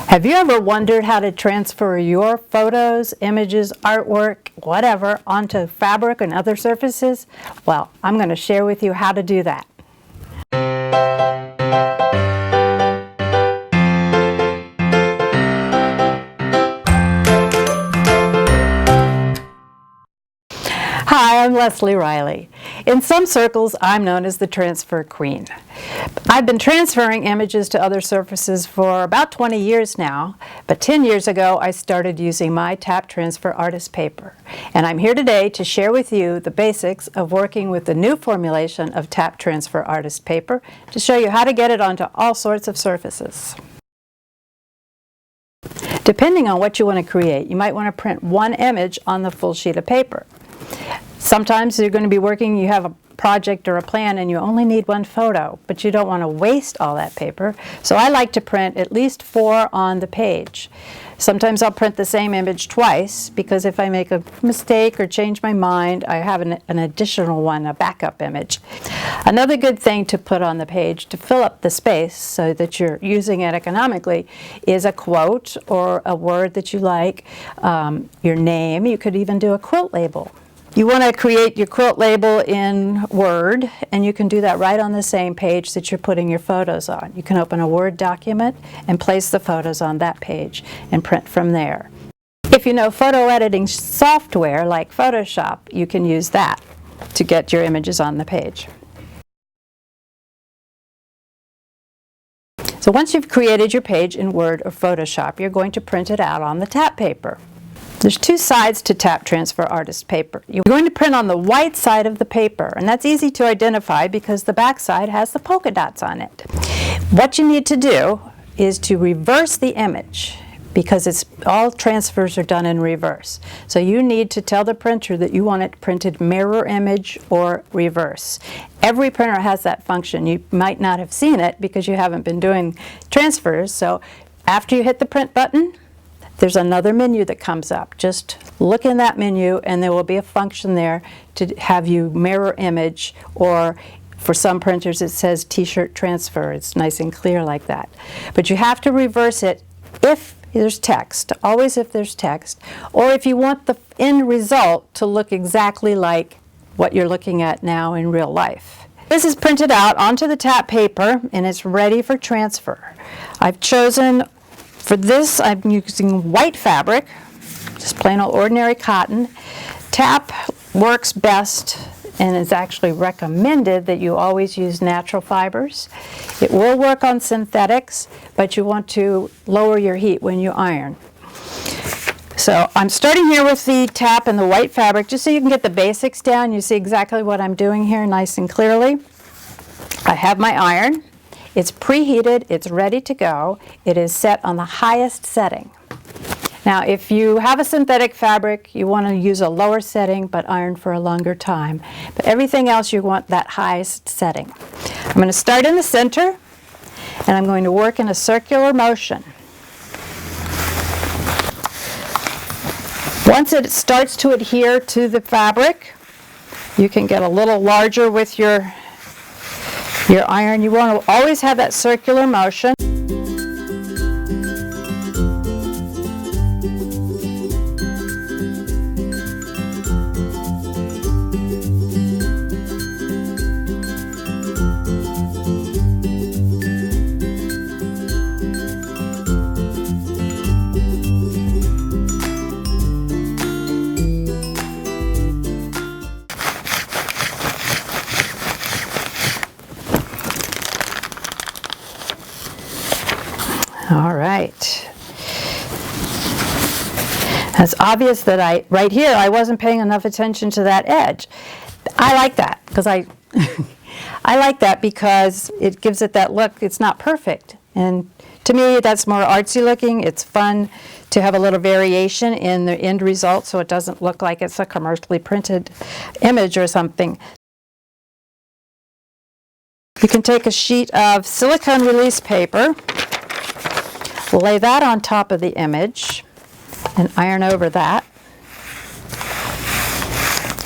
Have you ever wondered how to transfer your photos, images, artwork, whatever, onto fabric and other surfaces? Well, I'm going to share with you how to do that. Hi, I'm Leslie Riley. In some circles, I'm known as the Transfer Queen. I've been transferring images to other surfaces for about 20 years now, but 10 years ago I started using my Tap Transfer Artist paper. And I'm here today to share with you the basics of working with the new formulation of Tap Transfer Artist paper to show you how to get it onto all sorts of surfaces. Depending on what you want to create, you might want to print one image on the full sheet of paper. Sometimes you're going to be working, you have a project or a plan and you only need one photo, but you don't want to waste all that paper. So I like to print at least 4 on the page. Sometimes I'll print the same image twice because if I make a mistake or change my mind, I have an additional one, a backup image. Another good thing to put on the page to fill up the space so that you're using it economically is a quote or a word that you like, your name. You could even do a quilt label. You want to create your quilt label in Word, and you can do that right on the same page that you're putting your photos on. You can open a Word document and place the photos on that page and print from there. If you know photo editing software like Photoshop, you can use that to get your images on the page. So once you've created your page in Word or Photoshop, you're going to print it out on the tap paper. There's 2 sides to Tap Transfer Artist paper. You're going to print on the white side of the paper, and that's easy to identify because the back side has the polka dots on it. What you need to do is to reverse the image because all transfers are done in reverse. So you need to tell the printer that you want it printed mirror image or reverse. Every printer has that function. You might not have seen it because you haven't been doing transfers. So after you hit the print button, there's another menu that comes up. Just look in that menu and there will be a function there to have you mirror image, or for some printers it says t-shirt transfer. It's nice and clear like that. But you have to reverse it if there's text, always if there's text, or if you want the end result to look exactly like what you're looking at now in real life. This is printed out onto the tap paper and it's ready for transfer. I've chosen For this, I'm using white fabric, just plain old ordinary cotton. Tap works best, and it's actually recommended that you always use natural fibers. It will work on synthetics, but you want to lower your heat when you iron. So I'm starting here with the tap and the white fabric, just so you can get the basics down. You see exactly what I'm doing here nice and clearly. I have my iron. It's preheated, it's ready to go. It is set on the highest setting. Now, if you have a synthetic fabric, you want to use a lower setting but iron for a longer time. But everything else, you want that highest setting. I'm going to start in the center, and I'm going to work in a circular motion. Once it starts to adhere to the fabric, you can get a little larger with your iron. You want to always have that circular motion. All right. It's obvious that right here, I wasn't paying enough attention to that edge. I like that because I like that because it gives it that look. It's not perfect. And to me, that's more artsy looking. It's fun to have a little variation in the end result so it doesn't look like it's a commercially printed image or something. You can take a sheet of silicone release paper, lay that on top of the image, and iron over that.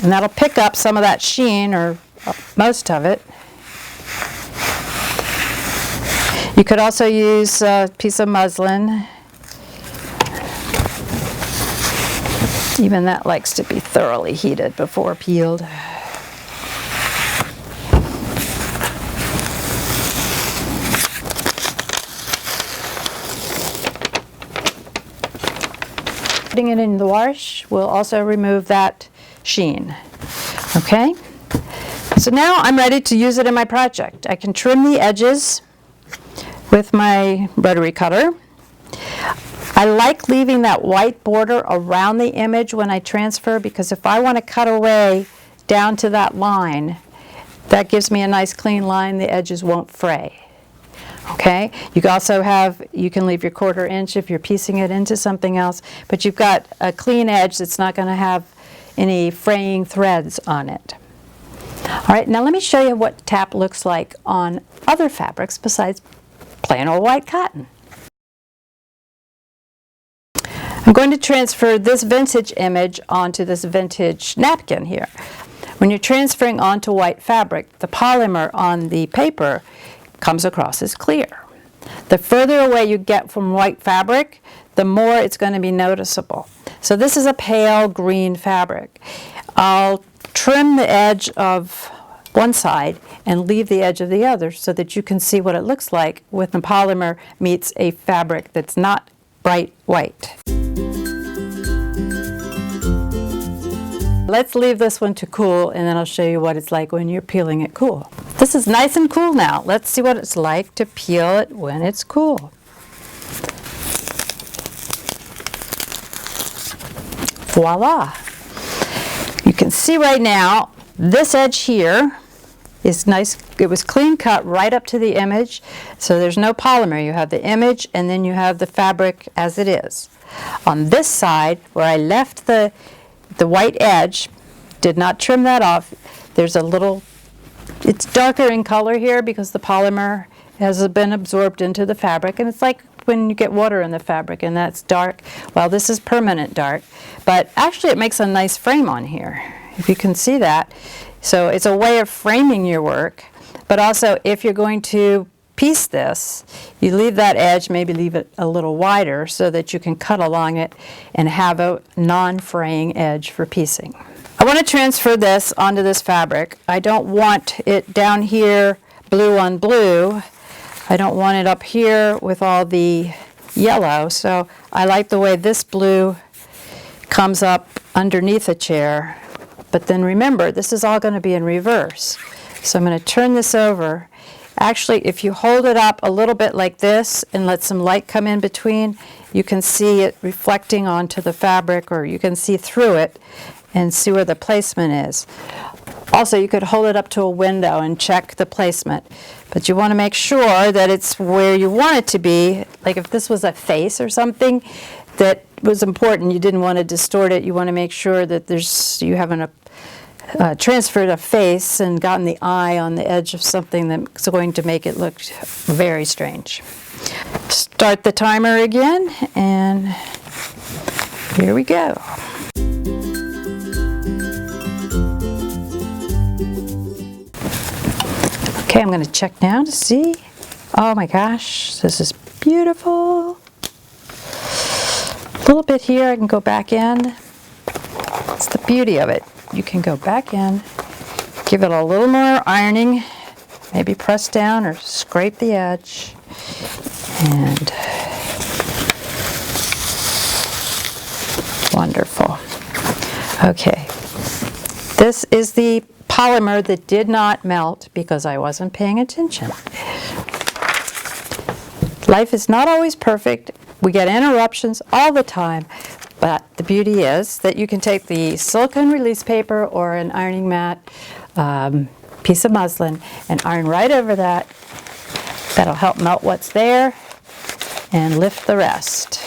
And that'll pick up some of that sheen, or most of it. You could also use a piece of muslin Even that likes to be thoroughly heated before peeled. Putting it in the wash will also remove that sheen. Okay? So now I'm ready to use it in my project. I can trim the edges with my rotary cutter. I like leaving that white border around the image when I transfer, because if I want to cut away down to that line, that gives me a nice clean line. The edges won't fray. Okay? You can also you can leave your 1/4 inch if you're piecing it into something else, but you've got a clean edge that's not going to have any fraying threads on it. All right, now let me show you what tap looks like on other fabrics besides plain old white cotton. I'm going to transfer this vintage image onto this vintage napkin here. When you're transferring onto white fabric, the polymer on the paper comes across as clear. The further away you get from white fabric, the more it's going to be noticeable. So this is a pale green fabric. I'll trim the edge of one side and leave the edge of the other so that you can see what it looks like when the polymer meets a fabric that's not bright white. Let's leave this one to cool, and then I'll show you what it's like when you're peeling it cool. This is nice and cool now. Let's see what it's like to peel it when it's cool. Voila! You can see right now, this edge here is nice. It was clean cut right up to the image, so there's no polymer. You have the image, and then you have the fabric as it is. On this side, where I left the white edge, did not trim that off, there's a little, it's darker in color here because the polymer has been absorbed into the fabric, and it's like when you get water in the fabric and that's dark. Well, this is permanent dark, but actually it makes a nice frame on here, if you can see that. So it's a way of framing your work, but also if you're going to piece this, you leave that edge, maybe leave it a little wider so that you can cut along it and have a non-fraying edge for piecing. I want to transfer this onto this fabric. I don't want it down here blue on blue. I don't want it up here with all the yellow, so I like the way this blue comes up underneath a chair. But then remember, this is all going to be in reverse. So I'm going to turn this over. Actually, if you hold it up a little bit like this and let some light come in between, you can see it reflecting onto the fabric, or you can see through it and see where the placement is. Also, you could hold it up to a window and check the placement, but you want to make sure that it's where you want it to be. Like if this was a face or something that was important, you didn't want to distort it. You want to make sure that you haven't transferred a face and gotten the eye on the edge of something that's going to make it look very strange. Start the timer again, and here we go. Okay, I'm going to check now to see. Oh my gosh, this is beautiful. A little bit here, I can go back in. That's the beauty of it. You can go back in, give it a little more ironing, maybe press down or scrape the edge, and wonderful. Okay, this is the polymer that did not melt because I wasn't paying attention. Life is not always perfect. We get interruptions all the time. But the beauty is that you can take the silicone release paper or an ironing mat, piece of muslin, and iron right over that. That'll help melt what's there and lift the rest.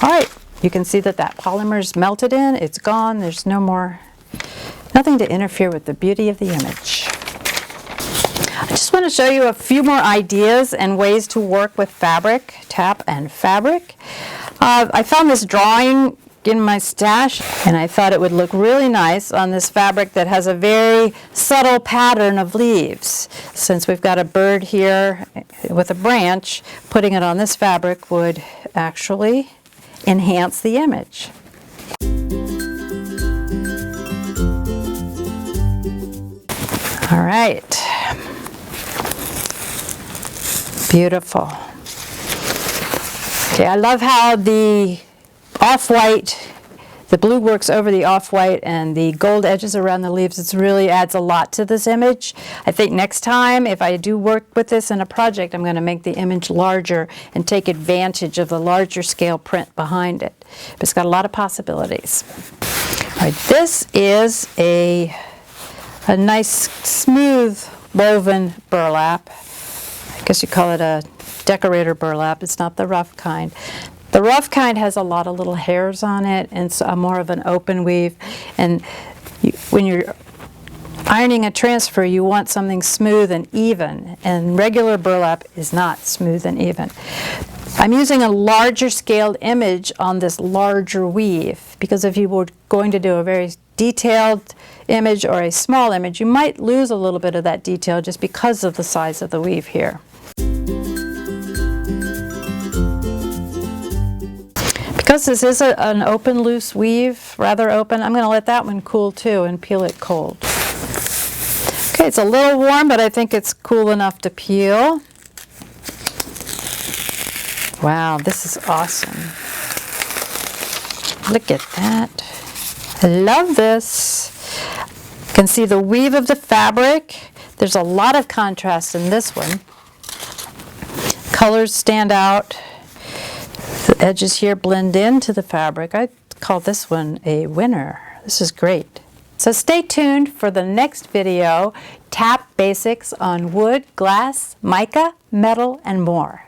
All right, you can see that that polymer's melted in, it's gone, there's nothing to interfere with the beauty of the image. I just want to show you a few more ideas and ways to work with fabric, tap and fabric. I found this drawing in my stash, and I thought it would look really nice on this fabric that has a very subtle pattern of leaves. Since we've got a bird here with a branch, putting it on this fabric would actually enhance the image. All right. Beautiful. Okay, I love how the off-white, the blue works over the off-white and the gold edges around the leaves. It really adds a lot to this image. I think next time, if I do work with this in a project, I'm going to make the image larger and take advantage of the larger scale print behind it. But it's got a lot of possibilities. All right, this is a nice smooth woven burlap. I guess you call it a decorator burlap. It's not the rough kind. The rough kind has a lot of little hairs on it, and it's more of an open weave. And when you're ironing a transfer, you want something smooth and even, and regular burlap is not smooth and even. I'm using a larger scaled image on this larger weave, because if you were going to do a very detailed image or a small image, you might lose a little bit of that detail just because of the size of the weave here. Because this is an open, loose weave, rather open, I'm going to let that one cool too and peel it cold. Okay, it's a little warm, but I think it's cool enough to peel. Wow, this is awesome. Look at that. I love this. You can see the weave of the fabric. There's a lot of contrast in this one. Colors stand out. The edges here blend into the fabric. I call this one a winner. This is great. So stay tuned for the next video, Tap Basics on wood, glass, mica, metal, and more.